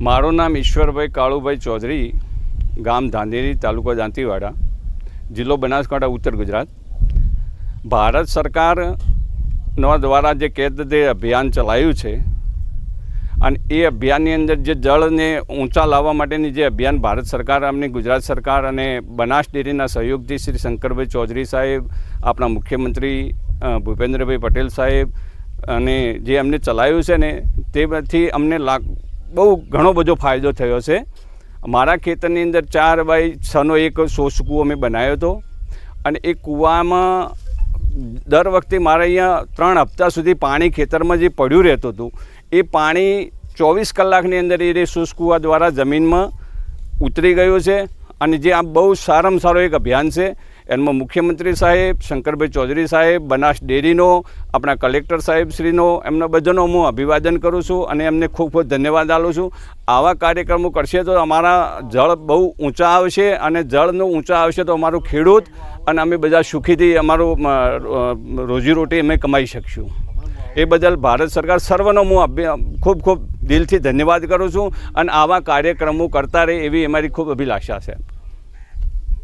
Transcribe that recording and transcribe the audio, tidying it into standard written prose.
મારું નામ ઈશ્વરભાઈ કાળુભાઈ ચૌધરી, ગામ ધાંધેરી, તાલુકો દાંતીવાડા, જિલ્લો બનાસકાંઠા, ઉત્તર ગુજરાત. ભારત સરકારનો દ્વારા જે કેદ દે અભિયાન ચલાવ્યું છે અને એ અભિયાનની અંદર જે જળને ઊંચા લાવવા માટેની જે અભિયાન ભારત સરકાર, અમને ગુજરાત સરકાર અને બનાસ ડેરીના સહયોગથી શ્રી શંકરભાઈ ચૌધરી સાહેબ, આપણા મુખ્યમંત્રી ભૂપેન્દ્રભાઈ પટેલ સાહેબ અને જે અમને ચલાવ્યું છે ને તેમાંથી અમને બહુ ઘણો બધો ફાયદો થયો છે. મારા ખેતરની અંદર 4x6નો એક શોષ કૂવો મેં બનાવ્યો હતો અને એ કૂવામાં દર વખતે મારે અહીંયા 3 હપ્તા સુધી પાણી ખેતરમાં જે પડ્યું રહેતું હતું એ પાણી 24 કલાકની અંદર એ શોષ કૂવા દ્વારા જમીનમાં ઉતરી ગયું છે. અને જે આ બહુ સારામાં સારો એક અભિયાન છે. એમાં મુખ્યમંત્રી સાહેબ, શંકરભાઈ ચૌધરી સાહેબ, બનાસ ડેરીનો, આપણા કલેક્ટર સાહેબશ્રીનો, એમના બધાનો હું અભિવાદન કરું છું અને એમને ખૂબ ખૂબ ધન્યવાદ આપું છું. આવા કાર્યક્રમો કરશે તો અમારા જળ બહુ ઊંચા આવશે અને જળનું ઊંચા આવશે તો અમારું ખેડૂત અને અમે બધા સુખીથી અમારું રોજીરોટી અમે કમાઈ શકશું. એ બદલ ભારત સરકાર સર્વનો હું ખૂબ ખૂબ દિલથી ધન્યવાદ કરું છું અને આવા કાર્યક્રમો કરતા રહે એવી અમારી ખૂબ અભિલાષા છે.